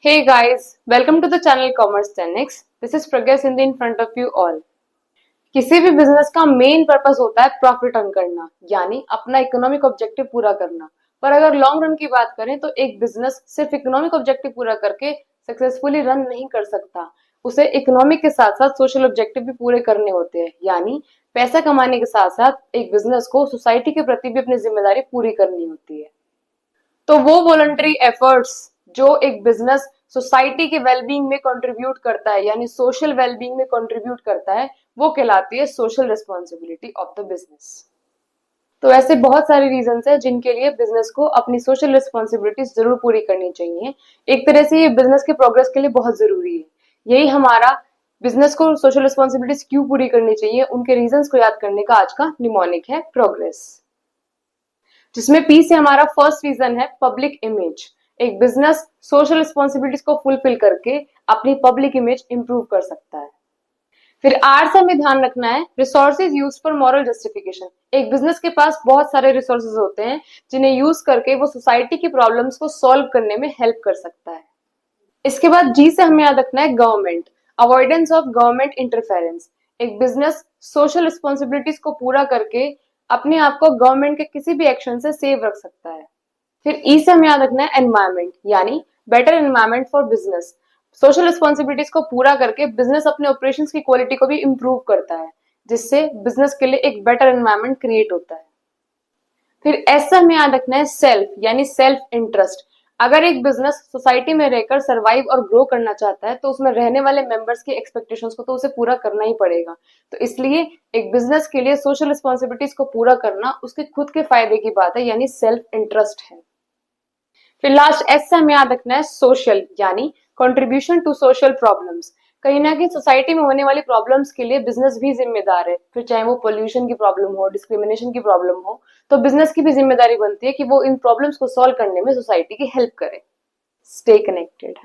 Hey guys, welcome to the channel Commerce 10x. This is Pragya Sindhi in front of you all. किसी भी business का main purpose होता है profit earn करना, यानी अपना इकोनॉमिक ऑब्जेक्टिव पूरा करना। पर अगर लॉन्ग रन की बात करें तो एक बिजनेस सिर्फ इकोनॉमिक ऑब्जेक्टिव पूरा करके सक्सेसफुली रन नहीं कर सकता। उसे इकोनॉमिक के साथ साथ सोशल ऑब्जेक्टिव भी पूरे करने होते हैं, यानी पैसा कमाने के साथ साथ एक बिजनेस को सोसाइटी के प्रति भी अपनी जिम्मेदारी पूरी करनी होती है। तो वो वॉलंटरी एफर्ट्स जो एक बिजनेस सोसाइटी के वेलबींग में कंट्रीब्यूट करता है, यानी सोशल वेलबींग में कंट्रीब्यूट करता है, वो कहलाती है social responsibility of the business. तो ऐसे बहुत सारे रीजंस हैं जिनके लिए बिजनेस को अपनी सोशल रिस्पॉन्सिबिलिटीज जरूर पूरी करनी चाहिए। एक तरह से ये बिजनेस के प्रोग्रेस के लिए बहुत जरूरी है। यही हमारा बिजनेस को सोशल रिस्पॉन्सिबिलिटीज क्यों पूरी करनी चाहिए, उनके रीजंस को याद करने का आज का निमोनिक है प्रोग्रेस, जिसमें पी से हमारा फर्स्ट रीजन है पब्लिक इमेज। एक बिजनेस सोशल रिस्पॉन्सिबिलिटीज को फुलफिल करके अपनी पब्लिक इमेज इंप्रूव कर सकता है। फिर आर से हमें ध्यान रखना है resources use for moral justification. एक बिजनेस के पास बहुत सारे रिसोर्सेज होते हैं जिन्हें यूज करके वो सोसाइटी की प्रॉब्लम्स को सॉल्व करने में हेल्प कर सकता है। इसके बाद जी से हमें याद रखना है government, avoidance of government interference. एक बिजनेस सोशल रिस्पॉन्सिबिलिटीज को पूरा करके अपने आप को गवर्नमेंट के किसी भी एक्शन से सेव रख सकता है। फिर ई से हमें याद रखना है एनवायरमेंट, यानी better environment for business. Social responsibilities को पूरा करके बिजनेस अपने ऑपरेशंस की क्वालिटी को भी इंप्रूव करता है, जिससे बिजनेस के लिए एक बेटर एनवायरमेंट क्रिएट होता है। फिर ऐसा हमें याद रखना है सेल्फ, यानी सेल्फ इंटरेस्ट। अगर एक बिजनेस सोसाइटी में रहकर सरवाइव और ग्रो करना चाहता है तो उसमें रहने वाले मेंबर्स की एक्सपेक्टेशंस को तो उसे पूरा करना ही पड़ेगा। तो इसलिए एक बिजनेस के लिए सोशल रिस्पॉन्सिबिलिटीज को पूरा करना उसके खुद के फायदे की बात है, यानी सेल्फ इंटरेस्ट है। फिर लास्ट एस से हमें याद रखना है सोशल, यानी कंट्रीब्यूशन टू सोशल प्रॉब्लम्स। कहीं ना कहीं सोसाइटी में होने वाली प्रॉब्लम्स के लिए बिजनेस भी जिम्मेदार है। फिर चाहे वो पोल्यूशन की प्रॉब्लम हो, डिस्क्रिमिनेशन की प्रॉब्लम हो, तो बिजनेस की भी जिम्मेदारी बनती है कि वो इन प्रॉब्लम्स को सॉल्व करने में सोसाइटी की हेल्प करे। Stay connected.